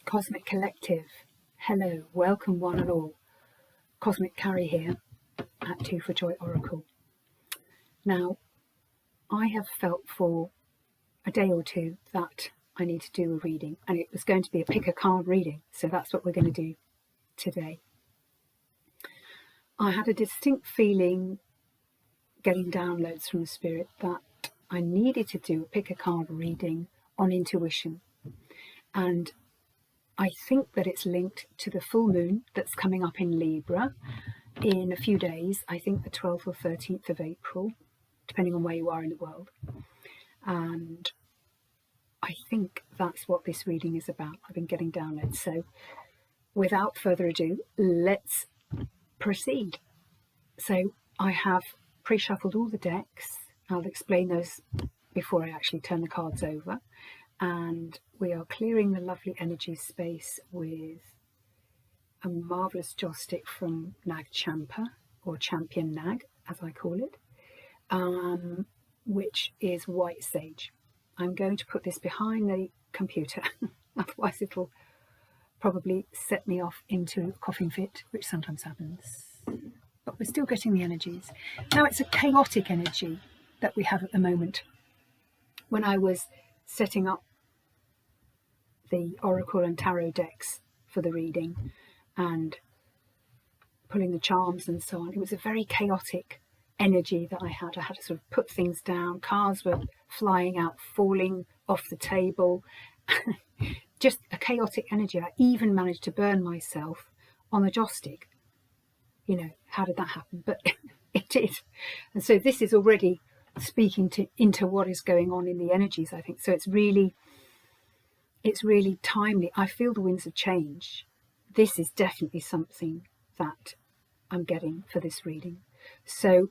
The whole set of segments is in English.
Cosmic Collective, hello, welcome one and all. Cosmic Carrie here at 2 for Joy Oracle. Now, I have felt for a day or two that I need to do a reading, and it was going to be a pick a card reading, so that's what we're going to do today. I had a distinct feeling getting downloads from the Spirit that I needed to do a pick a card reading on intuition, and I think that it's linked to the full moon that's coming up in Libra in a few days. I think the 12th or 13th of April, depending on where you are in the world. And I think that's what this reading is about. I've been getting downloads. So without further ado, let's proceed. So I have pre-shuffled all the decks. I'll explain those before I actually turn the cards over. And we are clearing the lovely energy space with a marvellous joss stick from Nag Champa, or Champion Nag, as I call it, which is white sage. I'm going to put this behind the computer, otherwise it'll probably set me off into a coughing fit, which sometimes happens. But we're still getting the energies. Now, it's a chaotic energy that we have at the moment. When I was setting up the Oracle and Tarot decks for the reading and pulling the charms and so on, it was a very chaotic energy that I had. I had to sort of put things down. Cards were flying out, falling off the table. Just a chaotic energy. I even managed to burn myself on the joss stick. You know, how did that happen? But it did. And so this is already speaking into what is going on in the energies, I think. So it's really timely. I feel the winds of change. This is definitely something that I'm getting for this reading. So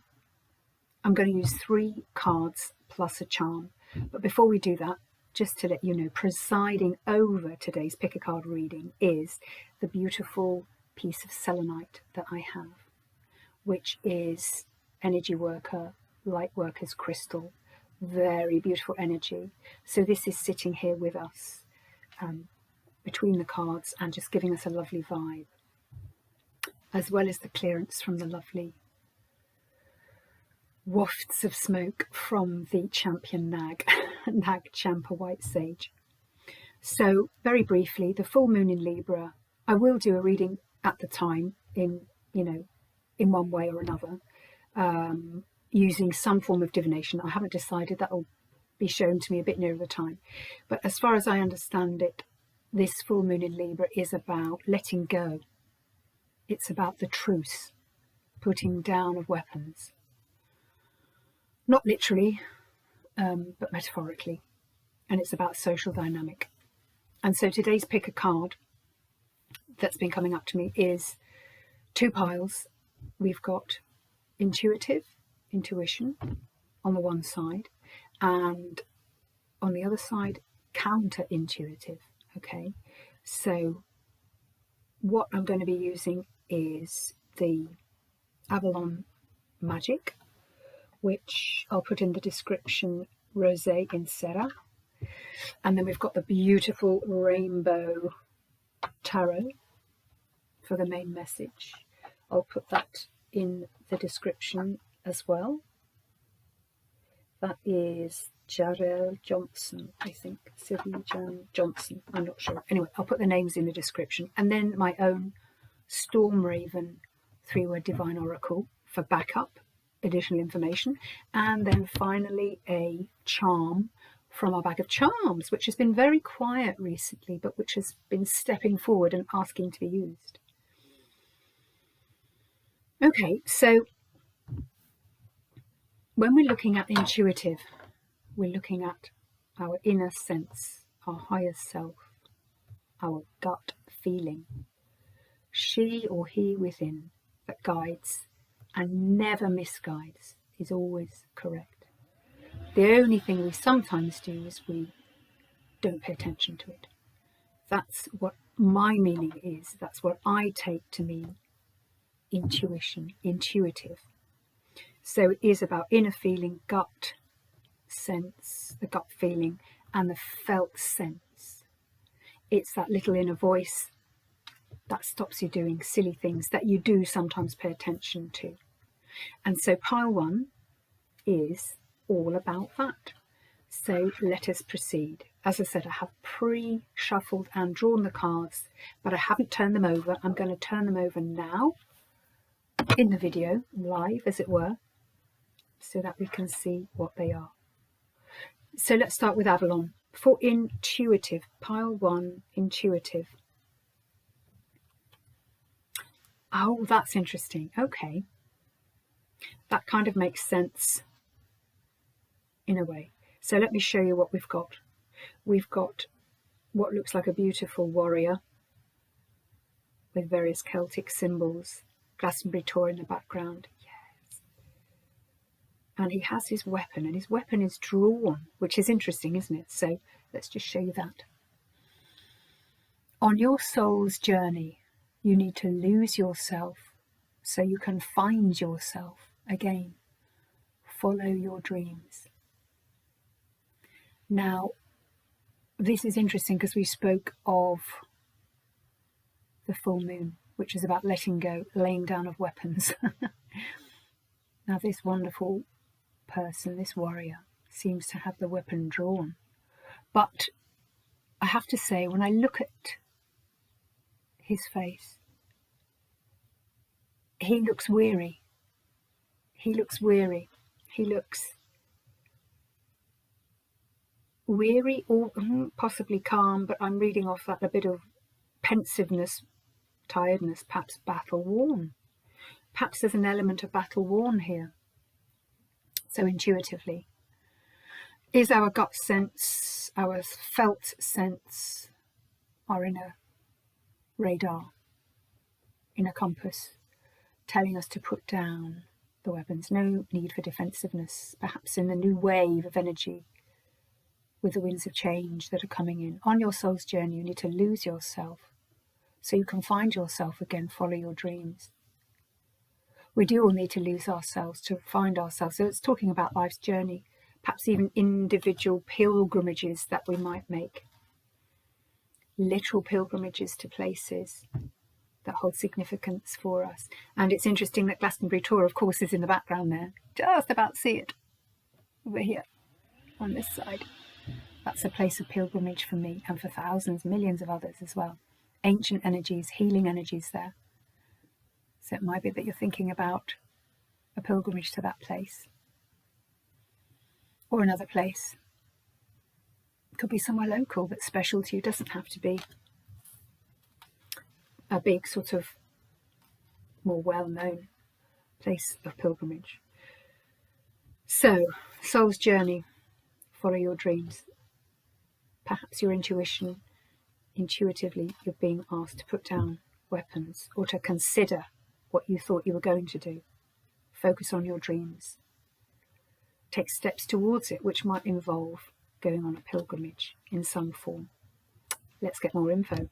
I'm going to use 3 cards plus a charm. But before we do that, just to let you know, presiding over today's pick a card reading is the beautiful piece of selenite that I have, which is Energy Worker, Light Worker's crystal. Very beautiful energy. So this is sitting here with us between the cards and just giving us a lovely vibe, as well as the clearance from the lovely wafts of smoke from the Champion Nag, Nag Champa White Sage. So very briefly, the full moon in Libra, I will do a reading at the time in one way or another, using some form of divination. I haven't decided. That will be shown to me a bit nearer the time. But as far as I understand it, this full moon in Libra is about letting go. It's about the truce, putting down of weapons. Not literally, but metaphorically. And it's about social dynamic. And so today's pick a card that's been coming up to me is 2 piles. We've got intuition on the one side, and on the other side, counterintuitive. Okay, so what I'm going to be using is the Avalon Magic, which I'll put in the description, Rosé in Serra. And then we've got the beautiful Rainbow Tarot for the main message. I'll put that in the description as well. That is Jarrell Johnson, I think. Sylvie Jan Johnson, I'm not sure. Anyway, I'll put the names in the description. And then my own Storm Raven 3-word Divine Oracle for backup, additional information. And then finally a charm from our bag of charms, which has been very quiet recently, but which has been stepping forward and asking to be used. Okay, so when we're looking at intuitive, we're looking at our inner sense, our higher self, our gut feeling. She or he within that guides and never misguides, is always correct. The only thing we sometimes do is we don't pay attention to it. That's what my meaning is. That's what I take to mean intuition, intuitive. So it is about inner feeling, gut sense, the gut feeling, and the felt sense. It's that little inner voice that stops you doing silly things that you do sometimes pay attention to. And so pile 1 is all about that. So let us proceed. As I said, I have pre-shuffled and drawn the cards, but I haven't turned them over. I'm going to turn them over now in the video, live as it were, so that we can see what they are. So let's start with Avalon. For intuitive, pile 1, intuitive. Oh, that's interesting. Okay. That kind of makes sense in a way. So let me show you what we've got. We've got what looks like a beautiful warrior with various Celtic symbols, Glastonbury Tor in the background. Yes. And he has his weapon, and his weapon is drawn, which is interesting, isn't it? So let's just show you that. On your soul's journey, you need to lose yourself so you can find yourself again. Follow your dreams. Now, this is interesting because we spoke of the full moon, which is about letting go, laying down of weapons. Now, this wonderful person, this warrior, seems to have the weapon drawn. But I have to say, when I look at his face, he looks weary. He looks weary. He looks weary or possibly calm, but I'm reading off that a bit of pensiveness, tiredness, perhaps battle worn. Perhaps there's an element of battle worn here. So intuitively, is our gut sense, our felt sense, our inner radar, inner compass, telling us to put down the weapons? No need for defensiveness, perhaps in the new wave of energy with the winds of change that are coming in. On your soul's journey, you need to lose yourself so you can find yourself again, follow your dreams. We do all need to lose ourselves to find ourselves. So it's talking about life's journey, perhaps even individual pilgrimages that we might make. Literal pilgrimages to places that hold significance for us. And it's interesting that Glastonbury Tor, of course, is in the background there. Just about see it over here on this side. That's a place of pilgrimage for me and for thousands, millions of others as well. Ancient energies, healing energies there. So it might be that you're thinking about a pilgrimage to that place or another place. It could be somewhere local that's special to you. It doesn't have to be a big sort of more well-known place of pilgrimage. So, soul's journey, follow your dreams. Perhaps your intuition, intuitively you're being asked to put down weapons or to consider what you thought you were going to do. Focus on your dreams. Take steps towards it, which might involve going on a pilgrimage in some form. Let's get more info.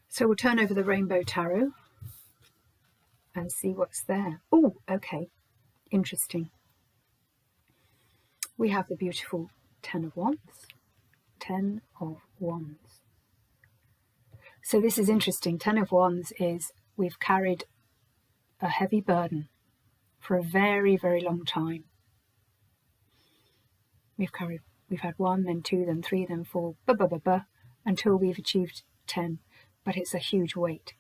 So we'll turn over the Rainbow Tarot and see what's there. Oh, okay. Interesting. We have the beautiful 10 of Wands. 10 of Wands. So this is interesting. 10 of Wands is we've carried a heavy burden for a very, very long time. We've had 1, then 2, then 3, then 4, until we've achieved 10. But it's a huge weight.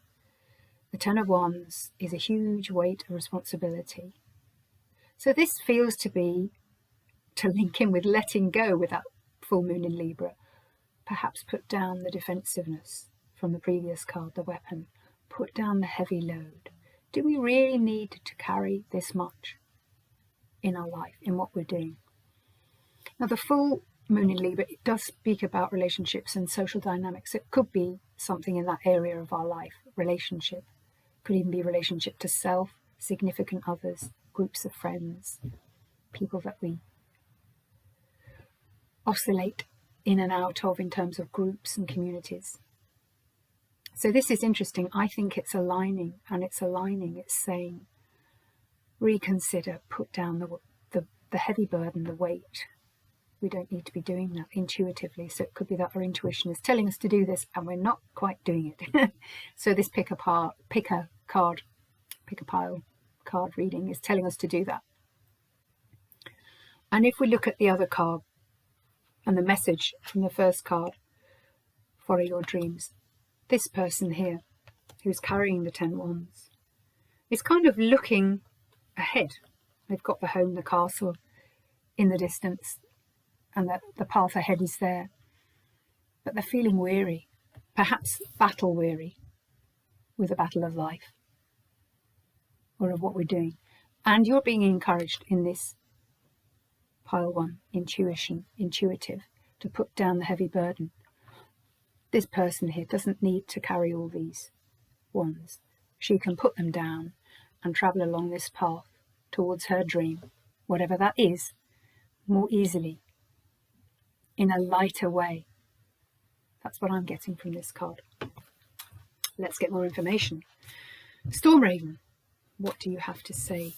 The 10 of Wands is a huge weight of responsibility. So this feels to be to link in with letting go with that full moon in Libra. Perhaps put down the defensiveness from the previous card, the weapon. Put down the heavy load. Do we really need to carry this much in our life, in what we're doing? Now, the full moon in Libra, it does speak about relationships and social dynamics. It could be something in that area of our life, relationship. Could even be relationship to self, significant others, groups of friends, people that we oscillate in and out of in terms of groups and communities. So this is interesting. I think it's aligning, and it's aligning. It's saying, reconsider, put down the heavy burden, the weight We don't need to be doing that intuitively. So it could be that our intuition is telling us to do this and we're not quite doing it. So this pick a pile card reading is telling us to do that. And if we look at the other card and the message from the first card, follow your dreams, this person here who's carrying the 10 wands is kind of looking ahead. They've got the home, the castle in the distance, and the path ahead is there. But they're feeling weary, perhaps battle weary with the battle of life or of what we're doing. And you're being encouraged in this pile 1, intuitive, to put down the heavy burden. This person here doesn't need to carry all these wands. She can put them down and travel along this path towards her dream, whatever that is, more easily, in a lighter way. That's what I'm getting from this card. Let's get more information. Storm Raven, what do you have to say?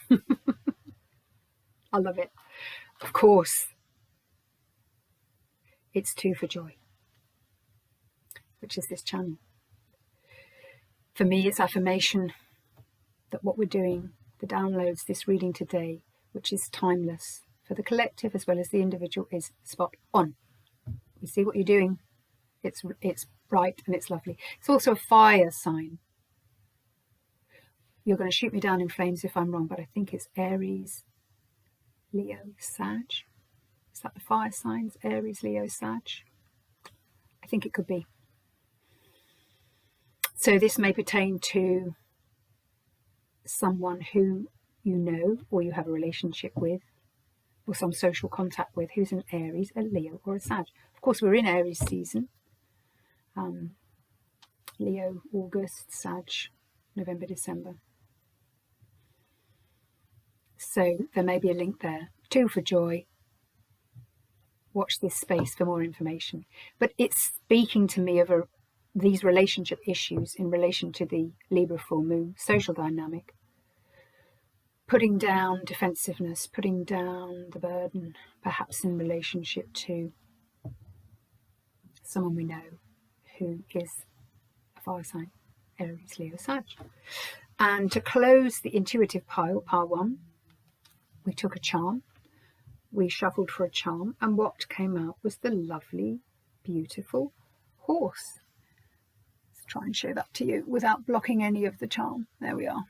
I love it. Of course, it's 2 for joy, which is this channel. For me, it's affirmation that what we're doing, the downloads, this reading today, which is timeless for the collective as well as the individual, is spot on. You see what you're doing? It's bright and it's lovely. It's also a fire sign. You're going to shoot me down in flames if I'm wrong, but I think it's Aries, Leo, Sag. Is that the fire signs? Aries, Leo, Sag? I think it could be. So this may pertain to someone who you know or you have a relationship with or some social contact with who's an Aries, a Leo or a Sag. Of course, we're in Aries season. Leo, August, Sag, November, December. So there may be a link there. 2 for joy. Watch this space for more information. But it's speaking to me of these relationship issues in relation to the Libra full moon, social dynamic. Putting down defensiveness, putting down the burden, perhaps in relationship to someone we know who is a fire sign, Aries, Leo, Sag. And to close the intuitive pile 1, we took a charm. We shuffled for a charm, and what came out was the lovely, beautiful horse. Let's try and show that to you without blocking any of the charm. There we are.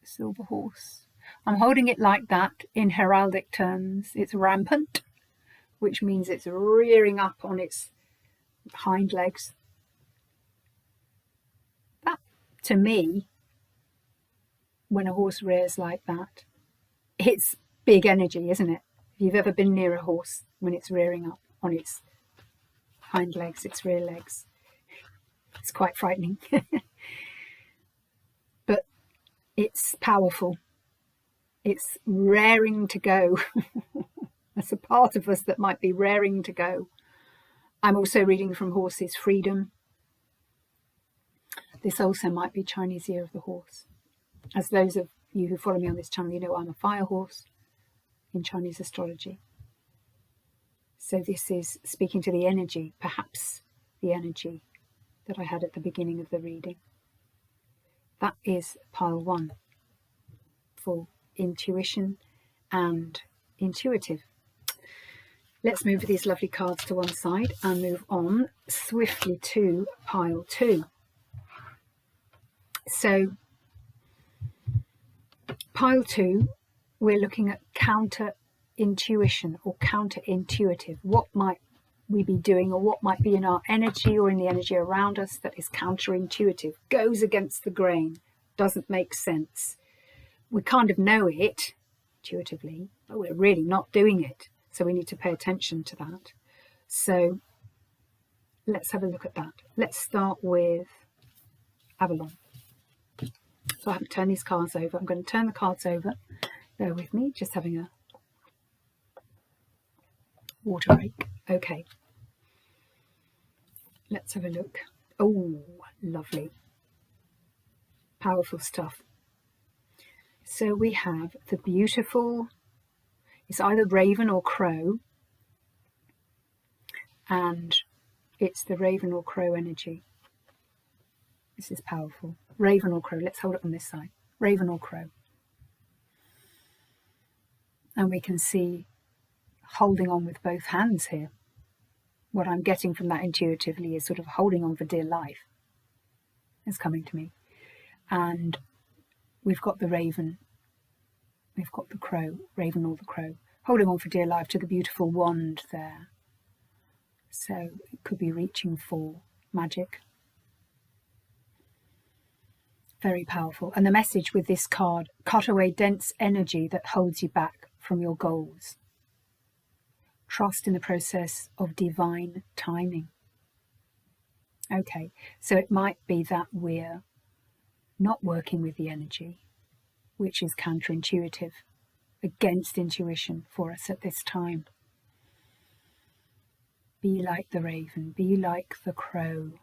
Silver horse. I'm holding it like that. In heraldic terms, it's rampant, which means it's rearing up on its hind legs. That, to me, when a horse rears like that, it's big energy, isn't it? If you've ever been near a horse when it's rearing up on its hind legs, its rear legs, it's quite frightening. But it's powerful. It's raring to go. That's a part of us that might be raring to go. I'm also reading from Horses Freedom. This also might be Chinese Year of the Horse. As those of you who follow me on this channel, you know I'm a fire horse in Chinese astrology. So this is speaking to the energy, perhaps the energy that I had at the beginning of the reading. That is pile 1 for intuition and intuitive. Let's move these lovely cards to one side and move on swiftly to pile 2. So pile 2, we're looking at counter-intuition or counter-intuitive. What might we be doing, or what might be in our energy or in the energy around us that is counter-intuitive, goes against the grain, doesn't make sense. We kind of know it intuitively, but we're really not doing it. So we need to pay attention to that. So let's have a look at that. Let's start with Avalon. So I haven't turned these cards over. I'm going to turn the cards over. Bear with me, just having a water break. Okay. Let's have a look. Oh, lovely. Powerful stuff. So we have the beautiful, it's either raven or crow, and it's the raven or crow energy. This is powerful. Raven or crow. Let's hold it on this side. Raven or crow. And we can see holding on with both hands here. What I'm getting from that intuitively is sort of holding on for dear life is coming to me. And we've got the raven. We've got the crow, raven or the crow, holding on for dear life to the beautiful wand there. So it could be reaching for magic. Very powerful. And the message with this card, cut away dense energy that holds you back from your goals. Trust in the process of divine timing. Okay, so it might be that we're not working with the energy, which is counterintuitive, against intuition for us at this time. Be like the raven, be like the crow.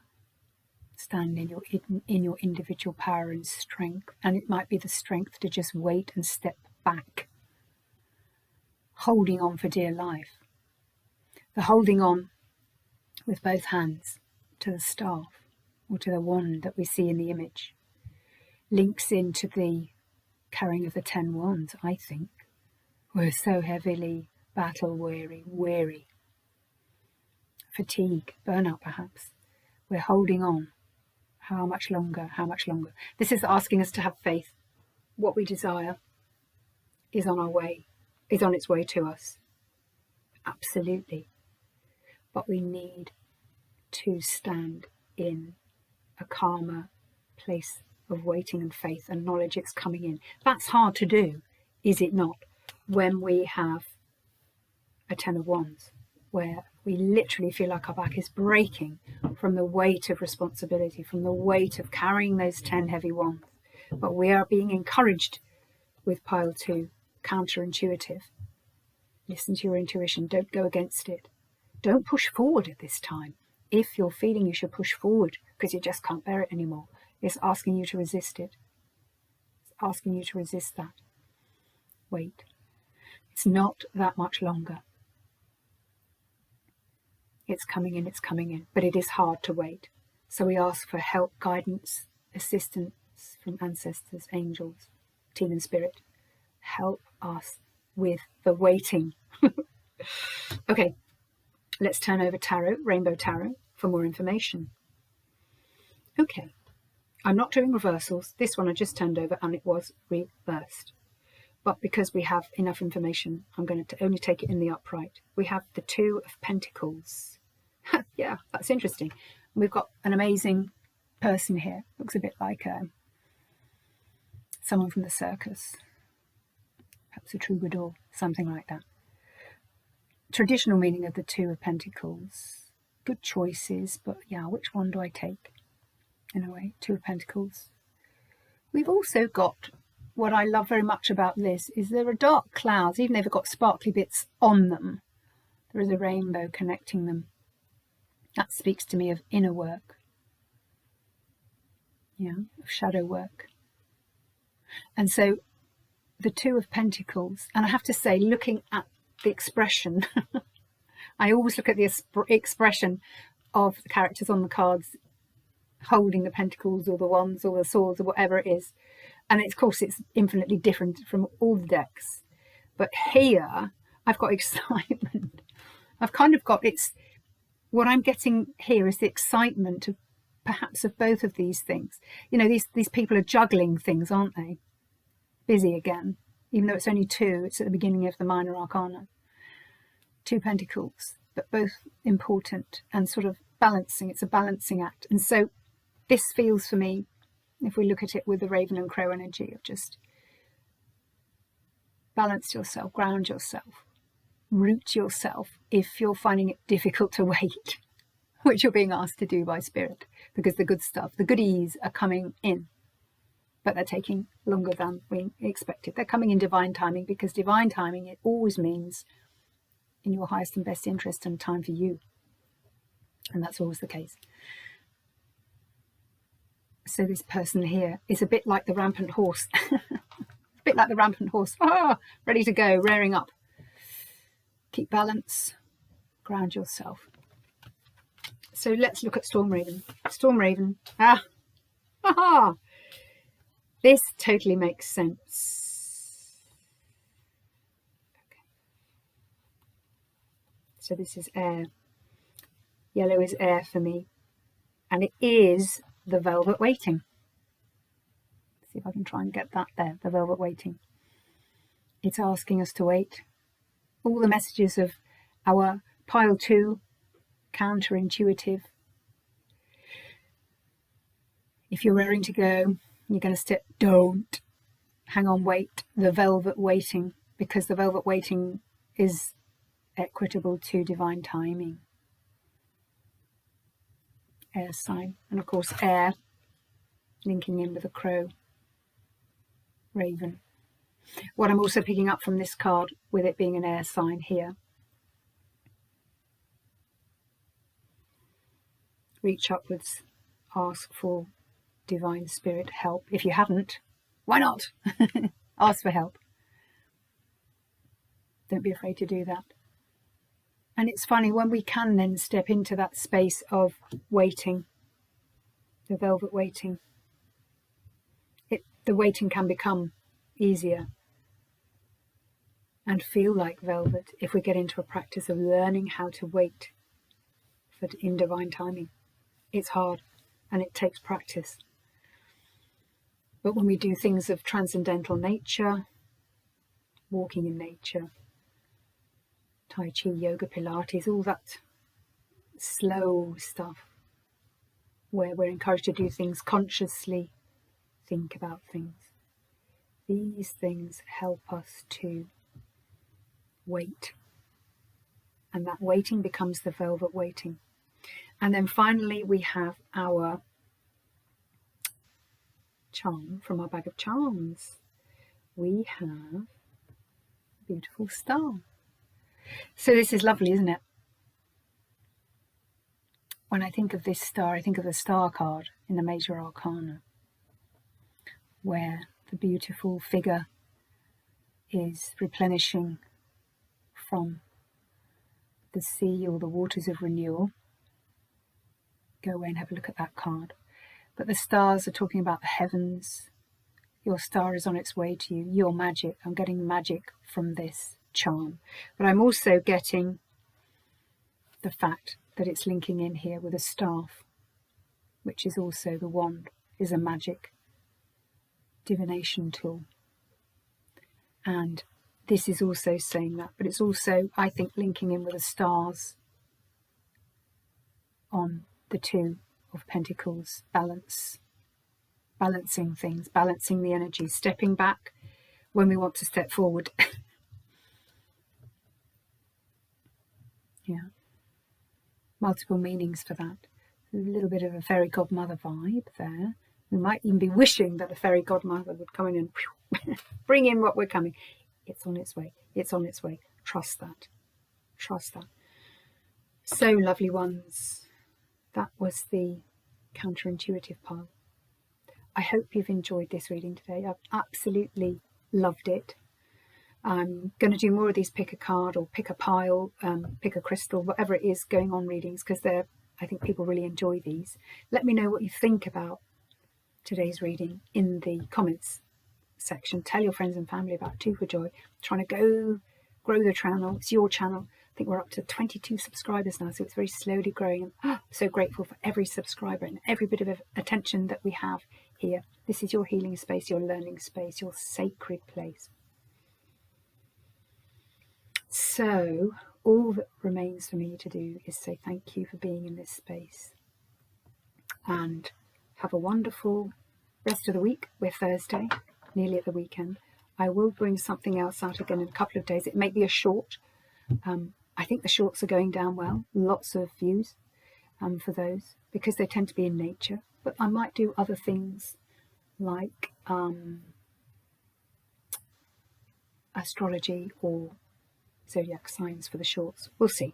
Stand in your individual power and strength. And it might be the strength to just wait and step back. Holding on for dear life. The holding on with both hands to the staff or to the wand that we see in the image links into the carrying of the 10 wands, I think. We're so heavily battle weary, fatigue, burnout perhaps. We're holding on. How much longer? How much longer? This is asking us to have faith. What we desire is on our way, is on its way to us. Absolutely. But we need to stand in a calmer place of waiting and faith and knowledge it's coming in. That's hard to do, is it not, when we have a 10 of wands, where we literally feel like our back is breaking from the weight of responsibility, from the weight of carrying those 10 heavy wands. But we are being encouraged with pile 2, counterintuitive. Listen to your intuition, don't go against it. Don't push forward at this time. If you're feeling you should push forward because you just can't bear it anymore, it's asking you to resist it. It's asking you to resist that. Wait. It's not that much longer. It's coming in, but it is hard to wait. So we ask for help, guidance, assistance from ancestors, angels, team and spirit. Help us with the waiting. Okay, let's turn over Tarot, Rainbow Tarot, for more information. Okay, I'm not doing reversals. This one I just turned over and it was reversed. But because we have enough information, I'm going to only take it in the upright. We have the 2 of Pentacles. Yeah, that's interesting. We've got an amazing person here. Looks a bit like someone from the circus. Perhaps a troubadour, something like that. Traditional meaning of the 2 of Pentacles. Good choices, but yeah, which one do I take? In a way, 2 of Pentacles. We've also got, what I love very much about this, is there are dark clouds, even though they've got sparkly bits on them. There is a rainbow connecting them. That speaks to me of inner work. Yeah, of shadow work. And so the 2 of Pentacles, and I have to say, looking at the expression, I always look at the expression of the characters on the cards holding the pentacles or the wands or the swords or whatever it is. And of course, it's infinitely different from all the decks. But here, I've got excitement. I've kind of got, what I'm getting here is the excitement of perhaps of both of these things. You know, these people are juggling things, aren't they? Busy again. Even though it's only 2, it's at the beginning of the minor arcana. 2 pentacles, but both important and sort of balancing. It's a balancing act. And so this feels for me, if we look at it with the raven and crow energy, of just balance yourself, ground yourself, root yourself if you're finding it difficult to wait, which you're being asked to do by spirit, because the good stuff, the goodies are coming in, but they're taking longer than we expected. They're coming in divine timing, because divine timing, it always means in your highest and best interest and time for you. And that's always the case. So this person here is a bit like the rampant horse. A bit like the rampant horse, ready to go, rearing up. Keep balance, ground yourself. So let's look at Storm Raven. Storm Raven, this totally makes sense. Okay. So this is air. Yellow is air for me, and it is the velvet waiting. See if I can try and get that there, the velvet waiting. It's asking us to wait. All the messages of our pile 2, counterintuitive. If you're raring to go, you're going to step, don't. Hang on, wait. The velvet waiting, because the velvet waiting is equitable to divine timing. Air sign, and of course air, linking in with a crow, raven. What I'm also picking up from this card, with it being an air sign here, reach upwards, ask for divine spirit help. If you haven't, why not? Ask for help. Don't be afraid to do that. And it's funny, when we can then step into that space of waiting, the velvet waiting, the waiting can become easier and feel like velvet if we get into a practice of learning how to wait in divine timing. It's hard and it takes practice. But when we do things of transcendental nature, walking in nature, Tai Chi, yoga, Pilates, all that slow stuff, where we're encouraged to do things consciously, think about things. These things help us to wait. And that waiting becomes the velvet waiting. And then finally we have our charm from our bag of charms. We have a beautiful star. So this is lovely, isn't it? When I think of this star, I think of the star card in the Major Arcana, where the beautiful figure is replenishing from the sea or the waters of renewal. Go away and have a look at that card. But the stars are talking about the heavens. Your star is on its way to you. Your magic. I'm getting magic from this charm. But I'm also getting the fact that it's linking in here with a staff, which is also the wand, is a magic divination tool. And this is also saying that, but it's also, I think, linking in with the stars on the 2 of Pentacles, balancing things, balancing the energy, stepping back when we want to step forward. Yeah, multiple meanings for that. A little bit of a fairy godmother vibe there. We might even be wishing that a fairy godmother would come in and bring in what we're coming. It's on its way. It's on its way. Trust that. Trust that. So, lovely ones, that was the counterintuitive part. I hope you've enjoyed this reading today. I've absolutely loved it. I'm going to do more of these pick a card or pick a pile, pick a crystal, whatever it is going on readings, because I think people really enjoy these. Let me know what you think about today's reading in the comments section. Tell your friends and family about it too, for joy. I'm trying to go grow the channel. It's your channel. I think we're up to 22 subscribers now, so it's very slowly growing. I'm so grateful for every subscriber and every bit of attention that we have here. This is your healing space, your learning space, your sacred place. So all that remains for me to do is say thank you for being in this space, and have a wonderful rest of the week. We're Thursday, nearly at the weekend. I will bring something else out again in a couple of days. It may be a short. I think the shorts are going down well. Lots of views for those, because they tend to be in nature. But I might do other things like astrology or zodiac signs for the shorts. We'll see.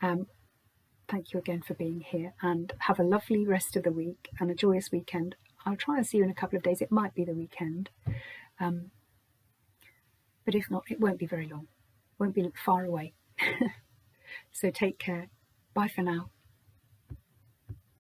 Thank you again for being here, and have a lovely rest of the week and a joyous weekend. I'll try and see you in a couple of days. It might be the weekend. But if not, it won't be very long, won't be far away. So take care. Bye for now.